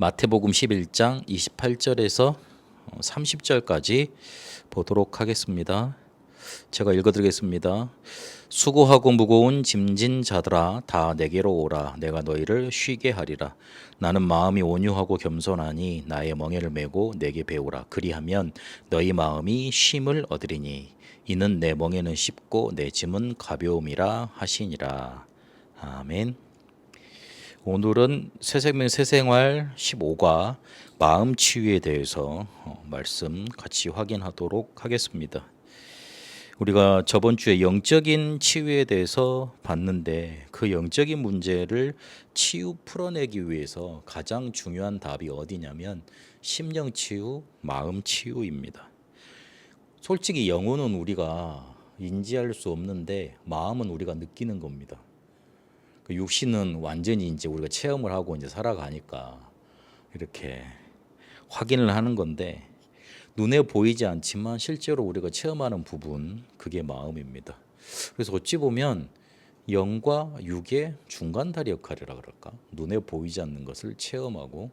마태복음 11장 28절에서 30절까지 보도록 하겠습니다. 제가 읽어드리겠습니다. 수고하고 무거운 짐진 자들아 다 내게로 오라. 내가 너희를 쉬게 하리라. 나는 마음이 온유하고 겸손하니 나의 멍에를 메고 내게 배우라. 그리하면 너희 마음이 쉼을 얻으리니 이는 내 멍에는 쉽고 내 짐은 가벼움이라 하시니라. 아멘. 오늘은 새생명 새생활 15과 마음 치유에 대해서 말씀 같이 확인하도록 하겠습니다. 우리가 저번 주에 영적인 치유에 대해서 봤는데 그 영적인 문제를 풀어내기 위해서 가장 중요한 답이 어디냐면 심령 치유, 마음 치유입니다. 솔직히 영혼은 우리가 인지할 수 없는데 마음은 우리가 느끼는 겁니다. 그 육신은 완전히 이제 우리가 체험을 하고 이제 살아가니까 이렇게 확인을 하는 건데 눈에 보이지 않지만 실제로 우리가 체험하는 부분 그게 마음입니다. 그래서 어찌 보면 영과 육의 중간다리 역할이라 그럴까? 눈에 보이지 않는 것을 체험하고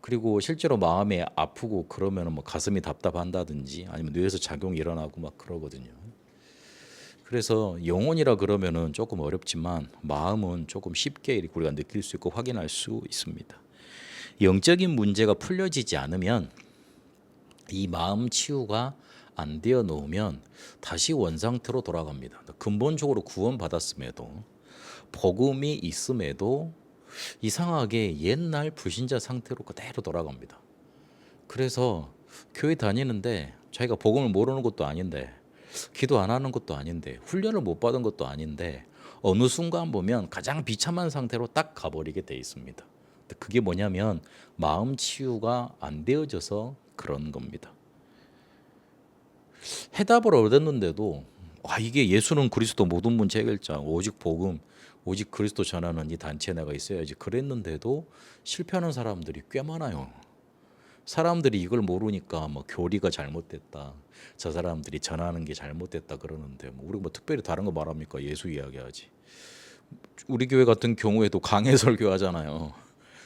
그리고 실제로 마음이 아프고 그러면 뭐 가슴이 답답한다든지 아니면 뇌에서 작용이 일어나고 막 그러거든요. 그래서 영혼이라 그러면은 조금 어렵지만 마음은 조금 쉽게 우리가 느낄 수 있고 확인할 수 있습니다. 영적인 문제가 풀려지지 않으면 이 마음 치유가 안 되어 놓으면 다시 원상태로 돌아갑니다. 근본적으로 구원받았음에도 복음이 있음에도 이상하게 옛날 불신자 상태로 그대로 돌아갑니다. 그래서 교회 다니는데 자기가 복음을 모르는 것도 아닌데 기도 안 하는 것도 아닌데 훈련을 못 받은 것도 아닌데 어느 순간 보면 가장 비참한 상태로 딱 가버리게 돼 있습니다. 그게 뭐냐면 마음 치유가 안 되어져서 그런 겁니다. 해답을 얻었는데도 이게 예수는 그리스도 모든 문제 해결자 오직 복음 오직 그리스도 전하는 이 단체에 내가 있어야지 그랬는데도 실패하는 사람들이 꽤 많아요. 사람들이 이걸 모르니까 뭐 교리가 잘못됐다. 저 사람들이 전하는 게 잘못됐다 그러는데 우리 뭐 특별히 다른 거 말합니까? 예수 이야기하지. 우리 교회 같은 경우에도 강해 설교하잖아요.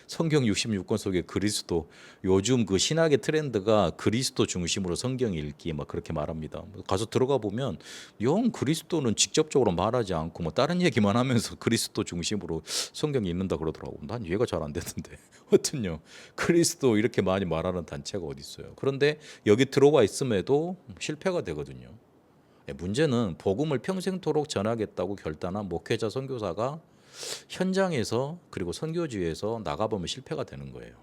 성경 66권 속에 그리스도 요즘 그 신학의 트렌드가 그리스도 중심으로 성경 읽기 막 그렇게 말합니다. 가서 들어가 보면 영 그리스도는 직접적으로 말하지 않고 뭐 다른 얘기만 하면서 그리스도 중심으로 성경 읽는다 그러더라고. 난 이해가 잘 안 되는데 하여튼요 그리스도 이렇게 많이 말하는 단체가 어디 있어요. 그런데 여기 들어와 있음에도 실패가 되거든요. 문제는 복음을 평생토록 전하겠다고 결단한 목회자 선교사가 현장에서 그리고 선교지에서 나가보면 실패가 되는 거예요.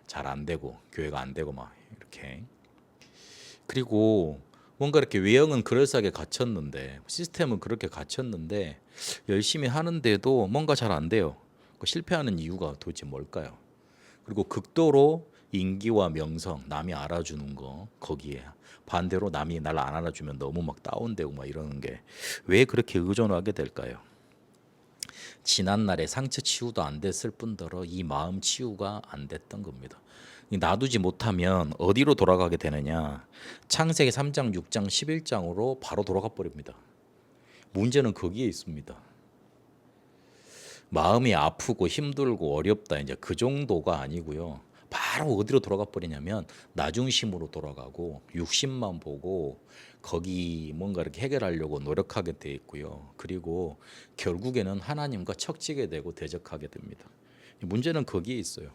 잘 안 되고 교회가 안 되고 막 이렇게. 그리고 뭔가 이렇게 외형은 그럴싸하게 갖췄는데 시스템은 그렇게 갖췄는데 열심히 하는데도 뭔가 잘 안 돼요. 실패하는 이유가 도대체 뭘까요? 그리고 극도로 인기와 명성, 남이 알아주는 거 거기에 반대로 남이 날 안 알아주면 너무 막 다운되고 막 이러는 게 왜 그렇게 의존하게 될까요? 지난날에 상처 치유도 안 됐을 뿐더러 이 마음 치유가 안 됐던 겁니다. 놔두지 못하면 어디로 돌아가게 되느냐? 창세기 3장, 6장, 11장으로 바로 돌아가 버립니다. 문제는 거기에 있습니다. 마음이 아프고 힘들고 어렵다 이제 그 정도가 아니고요. 바로 어디로 돌아가 버리냐면 나 중심으로 돌아가고 육신만 보고 거기 뭔가 이렇게 해결하려고 노력하게 돼 있고요. 그리고 결국에는 하나님과 척지게 되고 대적하게 됩니다. 문제는 거기에 있어요.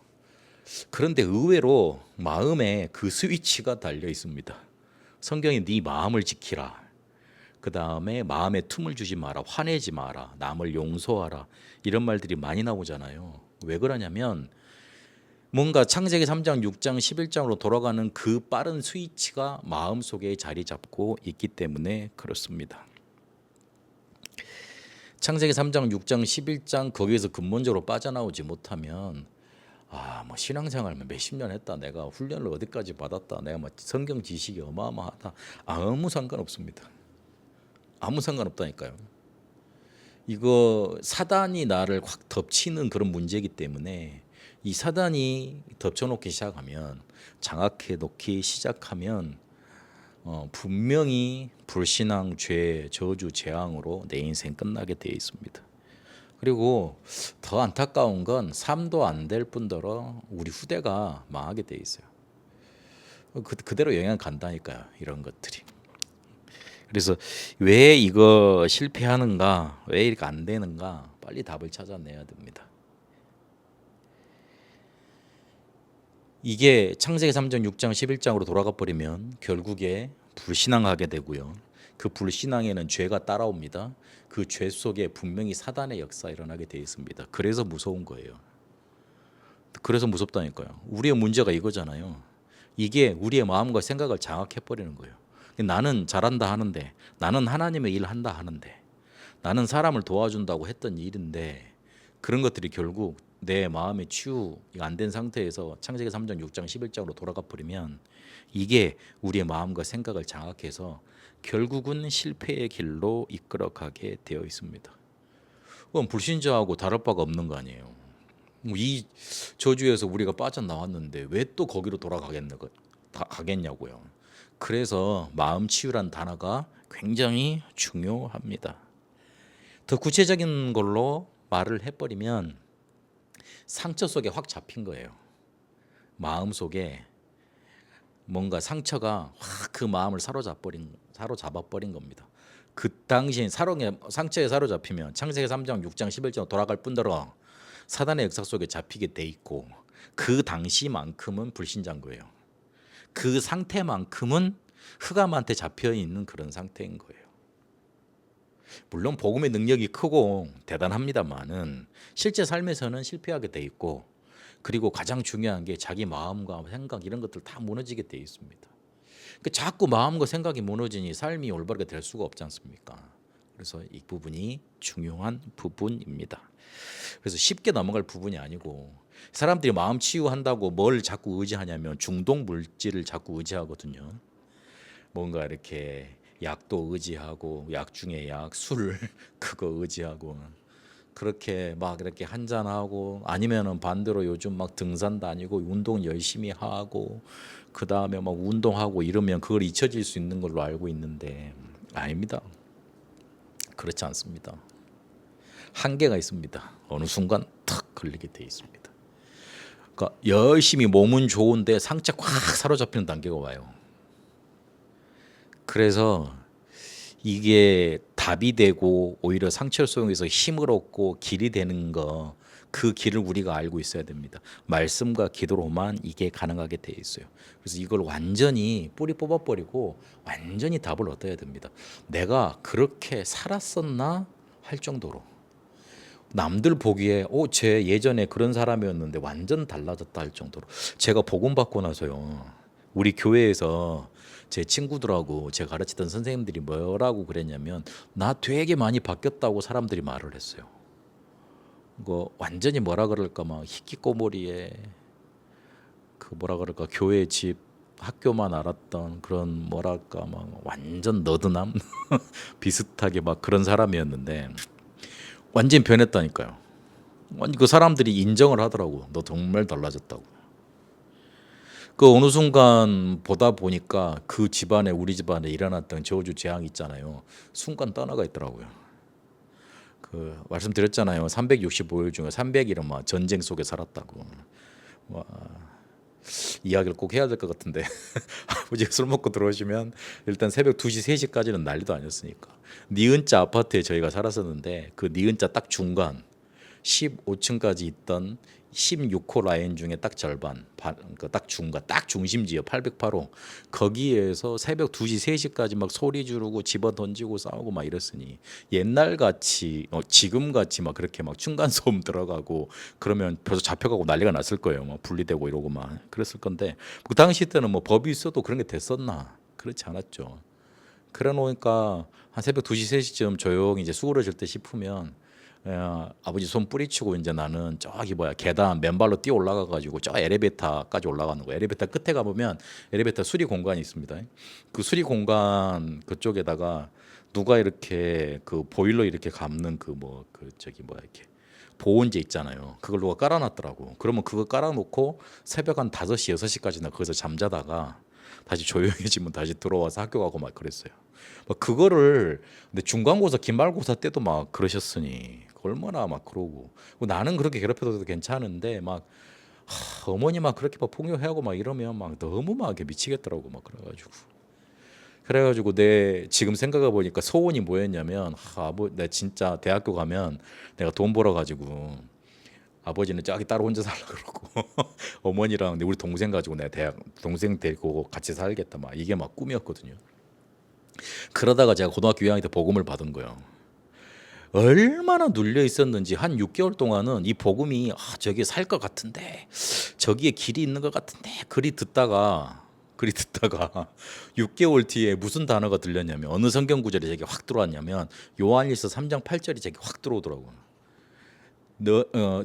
그런데 의외로 마음에 그 스위치가 달려 있습니다. 성경이 네 마음을 지키라. 그 다음에 마음에 틈을 주지 마라. 화내지 마라. 남을 용서하라. 이런 말들이 많이 나오잖아요. 왜 그러냐면 뭔가 창세기 3장, 6장, 11장으로 돌아가는 그 빠른 스위치가 마음속에 자리 잡고 있기 때문에 그렇습니다. 창세기 3장, 6장, 11장 거기에서 근본적으로 빠져나오지 못하면 뭐 신앙생활 몇십 년 했다. 내가 훈련을 어디까지 받았다. 내가 뭐 성경 지식이 어마어마하다. 아무 상관없습니다. 아무 상관없다니까요. 이거 사단이 나를 확 덮치는 그런 문제이기 때문에 이 사단이 덮쳐놓기 시작하면 장악해 놓기 시작하면 분명히 불신앙, 죄, 저주, 재앙으로 내 인생 끝나게 되어 있습니다. 그리고 더 안타까운 건 3도 안 될 뿐더러 우리 후대가 망하게 돼 있어요. 그대로 영향 간다니까요. 이런 것들이. 그래서 왜 이거 실패하는가, 왜 이렇게 안 되는가, 빨리 답을 찾아내야 됩니다. 이게 창세기 3장, 6장, 11장으로 돌아가 버리면 결국에 불신앙하게 되고요. 그 불신앙에는 죄가 따라옵니다. 그 죄 속에 분명히 사단의 역사 일어나게 돼 있습니다. 그래서 무서운 거예요. 그래서 무섭다니까요. 우리의 문제가 이거잖아요. 이게 우리의 마음과 생각을 장악해 버리는 거예요. 나는 잘한다 하는데, 나는 하나님의 일 한다 하는데, 나는 사람을 도와준다고 했던 일인데, 그런 것들이 결국 내 마음의 치유가 안 된 상태에서 창세기 3장, 6장, 11장으로 돌아가 버리면 이게 우리의 마음과 생각을 장악해서 결국은 실패의 길로 이끌어가게 되어 있습니다. 그건 불신자하고 다를 바가 없는 거 아니에요. 이 저주에서 우리가 빠져나왔는데 왜 또 거기로 가겠냐고요. 그래서 마음 치유란 단어가 굉장히 중요합니다. 더 구체적인 걸로 말을 해버리면 상처 속에 확 잡힌 거예요. 마음 속에 뭔가 상처가 확 그 마음을 사로잡아버린 겁니다. 그 당시 상처에 사로잡히면 창세기 3장, 6장, 11장 돌아갈 뿐더러 사단의 역사 속에 잡히게 돼 있고, 그 당시만큼은 불신자인 거예요. 그 상태만큼은 흑암한테 잡혀 있는 그런 상태인 거예요. 물론 복음의 능력이 크고 대단합니다만은 실제 삶에서는 실패하게 돼 있고, 그리고 가장 중요한 게 자기 마음과 생각 이런 것들 다 무너지게 돼 있습니다. 그러니까 자꾸 마음과 생각이 무너지니 삶이 올바르게 될 수가 없지 않습니까? 그래서 이 부분이 중요한 부분입니다. 그래서 쉽게 넘어갈 부분이 아니고, 사람들이 마음 치유한다고 뭘 자꾸 의지하냐면 중독 물질을 자꾸 의지하거든요. 뭔가 이렇게 약도 의지하고, 약 중에 약, 술 그거 의지하고, 그렇게 막 이렇게 한잔하고, 아니면은 반대로 요즘 막 등산 다니고 운동 열심히 하고, 그 다음에 막 운동하고 이러면 그걸 잊혀질 수 있는 걸로 알고 있는데 아닙니다. 그렇지 않습니다. 한계가 있습니다. 어느 순간 탁 걸리게 돼 있습니다. 그러니까 열심히 몸은 좋은데 상처 확 사로잡히는 단계가 와요. 그래서 이게 답이 되고 오히려 상처를 속에서 힘을 얻고 길이 되는 거, 그 길을 우리가 알고 있어야 됩니다. 말씀과 기도로만 이게 가능하게 돼 있어요. 그래서 이걸 완전히 뿌리 뽑아버리고 완전히 답을 얻어야 됩니다. 내가 그렇게 살았었나 할 정도로. 남들 보기에 쟤 예전에 그런 사람이었는데 완전 달라졌다 할 정도로. 제가 복음 받고 나서요, 우리 교회에서 제 친구들하고 제가 가르치던 선생님들이 뭐라고 그랬냐면, 나 되게 많이 바뀌었다고 사람들이 말을 했어요. 완전히 뭐라 그럴까, 막 희귀꼬머리에 그 뭐라 그럴까, 교회 집 학교만 알았던 그런 뭐랄까 막 완전 너드남 비슷하게 막 그런 사람이었는데 완전히 변했다니까요. 그 사람들이 인정을 하더라고. 너 정말 달라졌다고. 그 어느 순간 보다 보니까 그 집안에, 우리 집안에 일어났던 저주 재앙 있잖아요. 순간 떠나가 있더라고요. 그 말씀드렸잖아요. 365일 중에 300일은 막 전쟁 속에 살았다고. 와, 이야기를 꼭 해야 될 것 같은데 아버지가 술 먹고 들어오시면 일단 새벽 2시, 3시까지는 난리도 아니었으니까. 니은자 아파트에 저희가 살았었는데, 그 니은자 딱 중간 15층까지 있던 16호 라인 중에 딱 절반, 딱 중간, 딱 중심지요. 808호. 거기에서 새벽 2시, 3시까지 막 소리 지르고 집어 던지고 싸우고 막 이랬으니, 옛날 같이 지금 같이 막 그렇게 막 층간 소음 들어가고 그러면 벌써 잡혀가고 난리가 났을 거예요. 막 분리되고 이러고 막 그랬을 건데, 그 당시 때는 뭐 법이 있어도 그런 게 됐었나? 그렇지 않았죠. 그래 놓으니까 한 새벽 2시, 3시쯤 조용히 이제 수그러질 때 싶으면, 아버지 손 뿌리치고 이제 나는 저기 계단 맨발로 뛰어 올라가 가지고 저 엘리베이터까지 올라가는 거예요. 엘리베이터 끝에 가보면 엘리베이터 수리 공간이 있습니다. 그 수리 공간 그쪽에다가 누가 이렇게 그 보일러 이렇게 감는 이렇게 보온재 있잖아요. 그걸 누가 깔아놨더라고. 그러면 그거 깔아놓고 새벽 한 5시, 6시까지나 거기서 잠자다가 다시 조용해지면 다시 들어와서 학교 가고 막 그랬어요. 그거를 근데 중간고사, 기말고사 때도 막 그러셨으니 얼마나 막 그러고 나는 그렇게 괴롭혀도 괜찮은데 막 어머니 막 그렇게 막 폭력하고 막 이러면 막 너무 막 이렇게 미치겠더라고 막 그래가지고 내 지금 생각해 보니까 소원이 뭐였냐면 내 진짜 대학교 가면 내가 돈 벌어 가지고 아버지는 저기 따로 혼자 살라 그러고 어머니랑 우리 동생 가지고 내가 대학 동생 데리고 같이 살겠다 막 이게 막 꿈이었거든요. 그러다가 제가 고등학교 2학년 때 복음을 받은 거예요. 얼마나 눌려 있었는지 한 6개월 동안은 이 복음이 저기 살 것 같은데 저기에 길이 있는 것 같은데 글이 듣다가 6개월 뒤에 무슨 단어가 들렸냐면 어느 성경 구절이 제게 확 들어왔냐면 요한일서 3장 8절이 제게 확 들어오더라고요.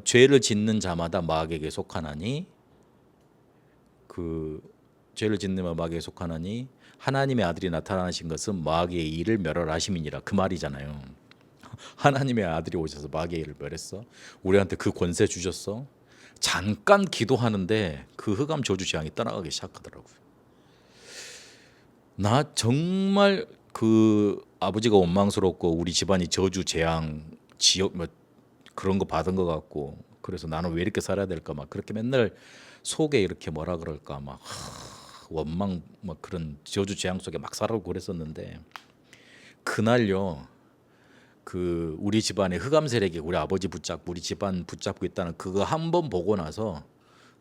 죄를 짓는 자마다 마귀에게 속하나니 그 죄를 짓는 자마다 마귀에게 속하나니 하나님의 아들이 나타나신 것은 마귀의 일을 멸하심이니라 그 말이잖아요. 하나님의 아들이 오셔서 마귀의 일을 멸했어. 우리한테 그 권세 주셨어. 잠깐 기도하는데 그 흑암 저주 재앙이 떠나가기 시작하더라고요. 나 정말 그 아버지가 원망스럽고 우리 집안이 저주 재앙 지역 뭐 그런 거 받은 것 같고 그래서 나는 왜 이렇게 살아야 될까 막 그렇게 맨날 속에 이렇게 뭐라 그럴까 막 원망 막 그런 저주 재앙 속에 막 살아고 그랬었는데 그날요 그 우리 집안의 흑암 세력이 우리 아버지 붙잡고 우리 집안 붙잡고 있다는 그거 한 번 보고 나서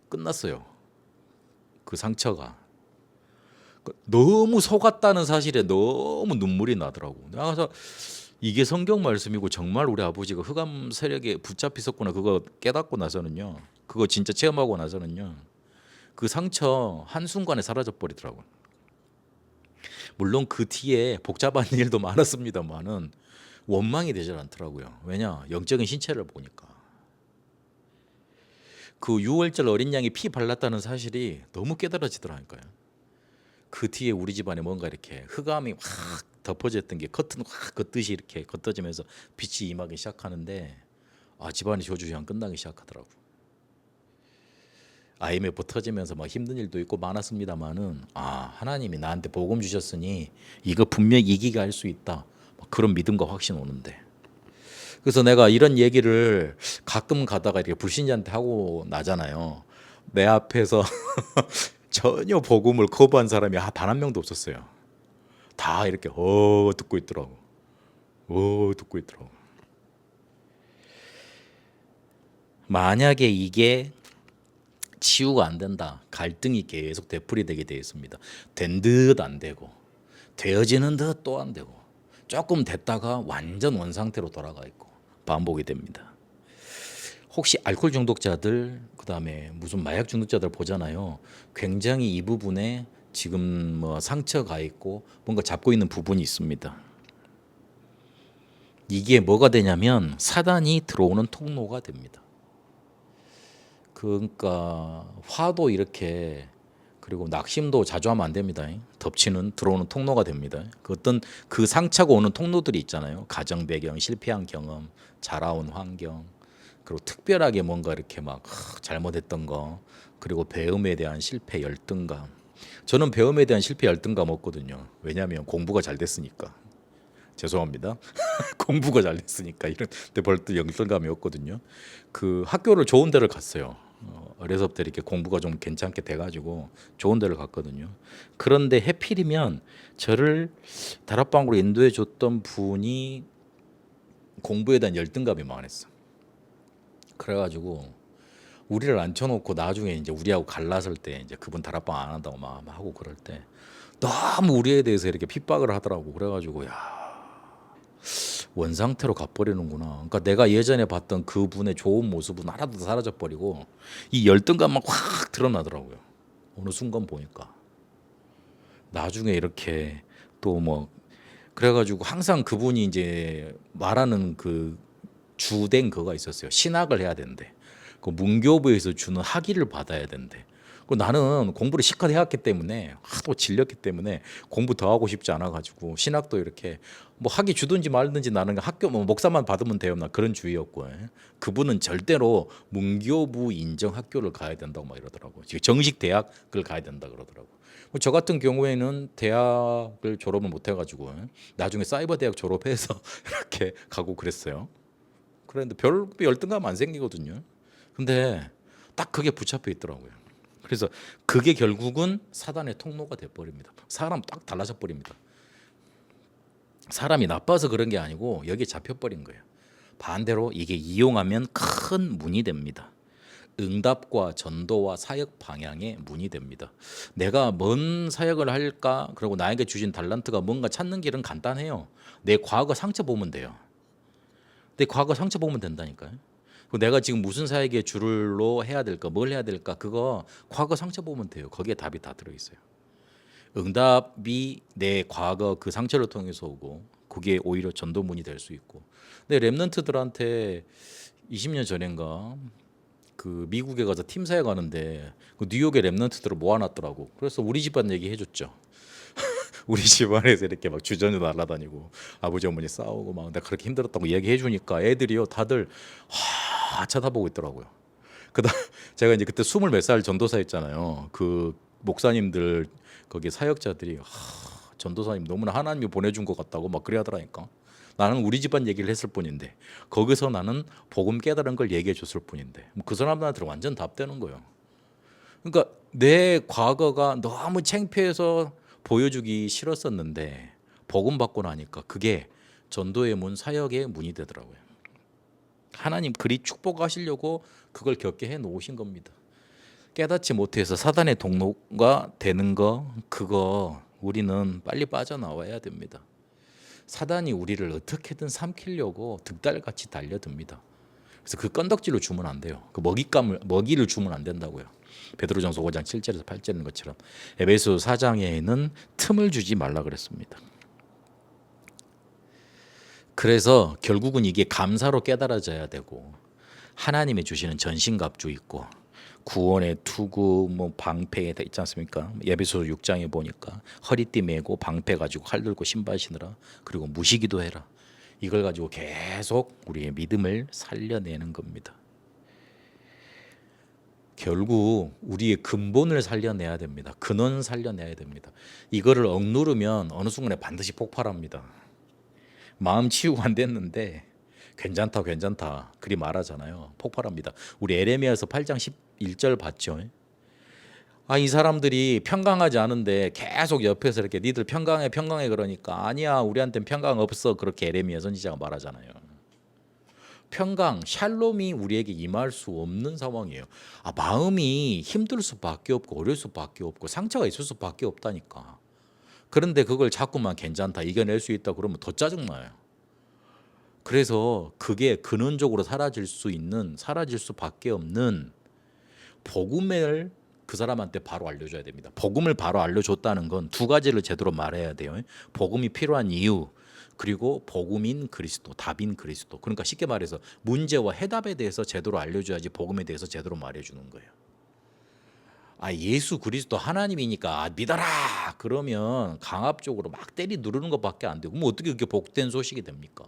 끝났어요. 그 상처가 너무 속았다는 사실에 너무 눈물이 나더라고. 그래서 이게 성경 말씀이고 정말 우리 아버지가 흑암 세력에 붙잡혔었구나 그거 깨닫고 나서는요. 그거 진짜 체험하고 나서는요. 그 상처 한순간에 사라져 버리더라고요. 물론 그 뒤에 복잡한 일도 많았습니다만은 원망이 되질 않더라고요. 왜냐? 영적인 신체를 보니까. 그 6월절 어린 양이 피 발랐다는 사실이 너무 깨달아지더라니까요. 그 뒤에 우리 집안에 뭔가 이렇게 흑암이 확 덮어졌던 게 커튼 확 걷듯이 이렇게 걷어지면서 빛이 임하기 시작하는데 집안의 저주장 끝나기 시작하더라고. IMF 터지면서 막 힘든 일도 있고 많았습니다만은 하나님이 나한테 복음 주셨으니 이거 분명히 이기게 할 수 있다. 그런 믿음과 확신 오는데. 그래서 내가 이런 얘기를 가끔 가다가 이렇게 불신자한테 하고 나잖아요. 내 앞에서 전혀 복음을 거부한 사람이 단 한 명도 없었어요. 다 이렇게 듣고 있더라고. 듣고 있더라고. 만약에 이게 치유가 안 된다. 갈등이 계속 되풀이되게 되어 있습니다. 된 듯 안 되고 되어지는 듯 또 안 되고 조금 됐다가 완전 원상태로 돌아가 있고 반복이 됩니다. 혹시 알코올 중독자들 그다음에 무슨 마약 중독자들 보잖아요. 굉장히 이 부분에 지금 뭐 상처가 있고 뭔가 잡고 있는 부분이 있습니다. 이게 뭐가 되냐면 사단이 들어오는 통로가 됩니다. 그러니까 화도 이렇게 그리고 낙심도 자주 하면 안 됩니다. 덮치는 들어오는 통로가 됩니다. 그 어떤 그 상처가 오는 통로들이 있잖아요. 가정 배경, 실패한 경험, 자라온 환경, 그리고 특별하게 뭔가 이렇게 막 잘못했던 거, 그리고 배움에 대한 실패 열등감. 저는 배움에 대한 실패 열등감 없거든요. 왜냐하면 공부가 잘 됐으니까. 죄송합니다. 공부가 잘 됐으니까 이런 데 벌써 열등감이 없거든요. 그 학교를 좋은 데를 갔어요. 어려서부터 이렇게 공부가 좀 괜찮게 돼가지고 좋은 데를 갔거든요. 그런데 해필이면 저를 다락방으로 인도해 줬던 분이 공부에 대한 열등감이 많았어. 그래가지고 우리를 앉혀놓고 나중에 이제 우리하고 갈랐을 때 이제 그분 다락방 안 한다고 막 하고 그럴 때 너무 우리에 대해서 이렇게 핍박을 하더라고. 그래가지고 원상태로 가버리는구나. 그러니까 내가 예전에 봤던 그분의 좋은 모습은 하나도 사라져 버리고 이 열등감만 확 드러나더라고요. 어느 순간 보니까 나중에 이렇게 또 뭐 그래가지고 항상 그분이 이제 말하는 그 주된 그거가 있었어요. 신학을 해야 된대. 그 문교부에서 주는 학위를 받아야 된대. 나는 공부를 실컷 해왔기 때문에 하도 질렸기 때문에 공부 더 하고 싶지 않아가지고 신학도 이렇게 뭐 학위 주든지 말든지 나는 학교 뭐 목사만 받으면 돼요. 나 그런 주의였고 그분은 절대로 문교부 인정 학교를 가야 된다고 막 이러더라고. 정식 대학을 가야 된다 그러더라고. 저 같은 경우에는 대학을 졸업을 못 해가지고 나중에 사이버 대학 졸업해서 이렇게 가고 그랬어요. 그랬는데 별 열등감 안 생기거든요. 근데 딱 그게 붙잡혀 있더라고요. 그래서 그게 결국은 사단의 통로가 돼버립니다. 사람 딱 달라져 버립니다. 사람이 나빠서 그런 게 아니고 여기에 잡혀버린 거예요. 반대로 이게 이용하면 큰 문이 됩니다. 응답과 전도와 사역 방향의 문이 됩니다. 내가 뭔 사역을 할까? 그리고 나에게 주신 달란트가 뭔가 찾는 길은 간단해요. 내 과거 상처 보면 돼요. 내 과거 상처 보면 된다니까요. 내가 지금 무슨 사역의 줄로 해야 될까? 뭘 해야 될까? 그거 과거 상처 보면 돼요. 거기에 답이 다 들어있어요. 응답이 내 과거 그 상처를 통해서 오고 그게 오히려 전도문이 될 수 있고. 근데 랩런트들한테 20년 전인가 그 미국에 가서 팀사에 가는데 그 뉴욕에 랩런트들을 모아놨더라고. 그래서 우리 집안 얘기 해줬죠. 우리 집안에서 이렇게 막 주전자 날아다니고 아버지 어머니 싸우고 막 내가 그렇게 힘들었다고 얘기해 주니까 애들이요 다들 쳐다보고 있더라고요. 그다음 제가 이제 그때 20 몇 살 전도사였잖아요. 그 목사님들 거기 사역자들이 전도사님 너무나 하나님이 보내준 것 같다고 막 그래 하더라니까. 나는 우리 집안 얘기를 했을 뿐인데 거기서 나는 복음 깨달은 걸 얘기해 줬을 뿐인데 그 사람들한테 완전 답되는 거예요. 그러니까 내 과거가 너무 창피해서 보여주기 싫었었는데 복음 받고 나니까 그게 전도의 문, 사역의 문이 되더라고요. 하나님 그리 축복하시려고 그걸 겪게 해 놓으신 겁니다. 깨닫지 못해서 사단의 동로가 되는 거 그거 우리는 빨리 빠져나와야 됩니다. 사단이 우리를 어떻게든 삼키려고 득달같이 달려듭니다. 그래서 그 건덕지로 주면 안 돼요. 그 먹이를 주면 안 된다고요. 베드로전서 5장 7절에서 8절인 것처럼 에베소 4장에는 틈을 주지 말라 그랬습니다. 그래서 결국은 이게 감사로 깨달아져야 되고 하나님이 주시는 전신갑주 있고 구원의 투구 뭐 방패 있지 않습니까? 에베소 6장에 보니까 허리띠 메고 방패 가지고 칼 들고 신발 신으라. 그리고 무시기도 해라. 이걸 가지고 계속 우리의 믿음을 살려내는 겁니다. 결국 우리의 근본을 살려내야 됩니다. 근원 살려내야 됩니다. 이거를 억누르면 어느 순간에 반드시 폭발합니다. 마음 치유가 안 됐는데 괜찮다 괜찮다 그리 말하잖아요. 폭발합니다. 우리 에레미야서 8장 11절 봤죠? 이 사람들이 평강하지 않은데 계속 옆에서 이렇게 니들 평강해 그러니까 아니야 우리한테는 평강 없어 그렇게 에레미야 선지자가 말하잖아요. 평강, 샬롬이 우리에게 임할 수 없는 상황이에요. 마음이 힘들 수밖에 없고 어려울 수밖에 없고 상처가 있을 수밖에 없다니까. 그런데 그걸 자꾸만 괜찮다 이겨낼 수 있다 그러면 더 짜증나요. 그래서 그게 근원적으로 사라질 수밖에 없는 복음을 그 사람한테 바로 알려줘야 됩니다. 복음을 바로 알려줬다는 건 두 가지를 제대로 말해야 돼요. 복음이 필요한 이유 그리고 복음인 그리스도, 답인 그리스도. 그러니까 쉽게 말해서 문제와 해답에 대해서 제대로 알려줘야지 복음에 대해서 제대로 말해주는 거예요. 예수 그리스도 하나님이니까 믿어라 그러면 강압적으로 막 때리 누르는 것밖에 안 되고 그럼 어떻게 그게 복된 소식이 됩니까?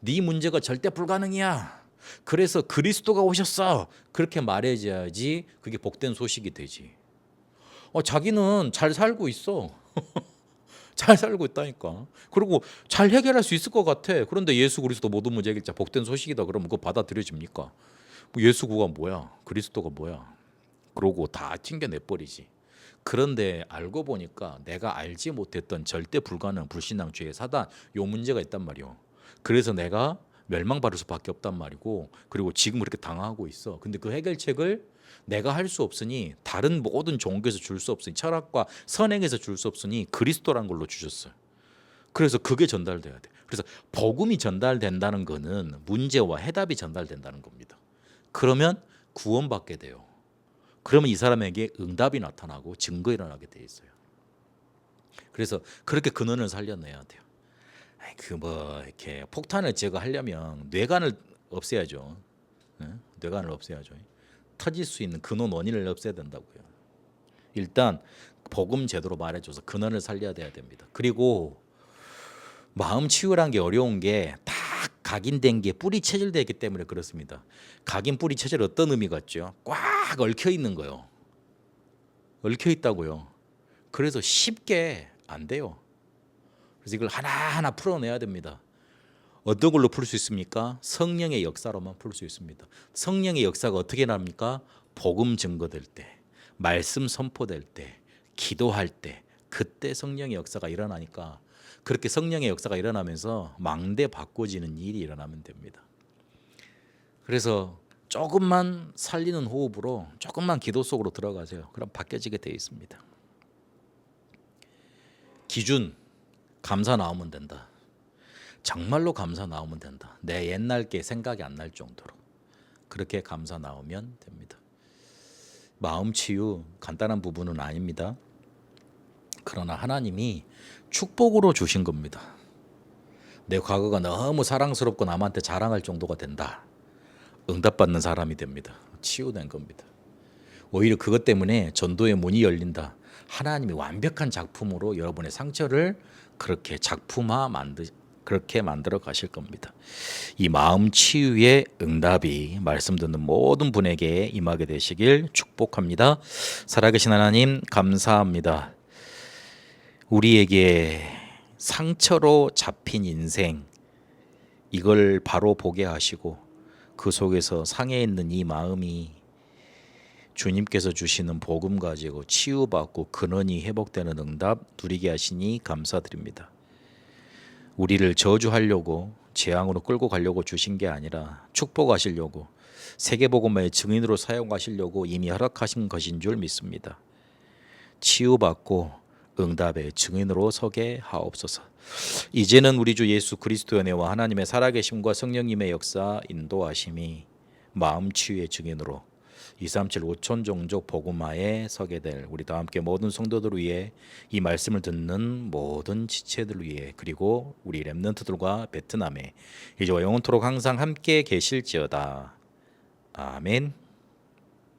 네 문제가 절대 불가능이야. 그래서 그리스도가 오셨어. 그렇게 말해줘야지 그게 복된 소식이 되지. 자기는 잘 살고 있어. 잘 살고 있다니까. 그리고 잘 해결할 수 있을 것 같아. 그런데 예수 그리스도 모든 문제 해결자 복된 소식이다 그러면 그거 받아들여집니까? 예수가 뭐야? 그리스도가 뭐야? 그러고 다 튕겨내버리지. 그런데 알고 보니까 내가 알지 못했던 절대 불가능 불신앙 죄의 사단 요 문제가 있단 말이요. 그래서 내가 멸망받을 수밖에 없단 말이고 그리고 지금 그렇게 당하고 있어. 근데 그 해결책을 내가 할 수 없으니 다른 모든 종교에서 줄 수 없으니 철학과 선행에서 줄 수 없으니 그리스도라는 걸로 주셨어요. 그래서 그게 전달돼야 돼. 그래서 복음이 전달된다는 거는 문제와 해답이 전달된다는 겁니다. 그러면 구원받게 돼요. 그러면 이 사람에게 응답이 나타나고 증거 일어나게 돼 있어요. 그래서 그렇게 근원을 살려내야 돼요. 이렇게 폭탄을 제거하려면 뇌관을 없애야죠. 뇌관을 없애야죠. 터질 수 있는 근원 원인을 없애야 된다고요. 일단 복음 제대로 말해줘서 근원을 살려야 됩니다. 그리고 마음 치유란 게 어려운 게 딱 각인된 게 뿌리 체질되어 있기 때문에 그렇습니다. 각인 뿌리 체질 어떤 의미가 있죠? 꽉 얽혀 있는 거요. 얽혀 있다고요. 그래서 쉽게 안 돼요. 그래서 이걸 하나하나 풀어내야 됩니다. 어떤 걸로 풀 수 있습니까? 성령의 역사로만 풀 수 있습니다. 성령의 역사가 어떻게 납니까? 복음 증거될 때, 말씀 선포될 때, 기도할 때, 그때 성령의 역사가 일어나니까, 그렇게 성령의 역사가 일어나면서 망대 바꿔지는 일이 일어나면 됩니다. 그래서 조금만 살리는 호흡으로 조금만 기도 속으로 들어가세요. 그럼 바뀌어지게 되어 있습니다. 기준, 감사 나오면 된다. 정말로 감사 나오면 된다. 내 옛날 게 생각이 안 날 정도로 그렇게 감사 나오면 됩니다. 마음 치유 간단한 부분은 아닙니다. 그러나 하나님이 축복으로 주신 겁니다. 내 과거가 너무 사랑스럽고 남한테 자랑할 정도가 된다. 응답받는 사람이 됩니다. 치유된 겁니다. 오히려 그것 때문에 전도의 문이 열린다. 하나님이 완벽한 작품으로 여러분의 상처를 그렇게 그렇게 만들어 가실 겁니다. 이 마음 치유의 응답이 말씀 듣는 모든 분에게 임하게 되시길 축복합니다. 살아계신 하나님 감사합니다. 우리에게 상처로 잡힌 인생 이걸 바로 보게 하시고 그 속에서 상해 있는 이 마음이 주님께서 주시는 복음 가지고 치유받고 근원이 회복되는 응답 누리게 하시니 감사드립니다. 우리를 저주하려고 재앙으로 끌고 가려고 주신 게 아니라 축복하시려고 세계복음의 증인으로 사용하시려고 이미 허락하신 것인 줄 믿습니다. 치유받고 응답의 증인으로 서게 하옵소서. 이제는 우리 주 예수 그리스도의 은혜와 하나님의 살아계심과 성령님의 역사 인도하심이 마음 치유의 증인으로 237 5천 종족 복음화에 서게 될 우리 다 함께 모든 성도들 위해 이 말씀을 듣는 모든 지체들 위해 그리고 우리 렘넌트들과 베트남에 이제와 영원토록 항상 함께 계실지어다. 아멘.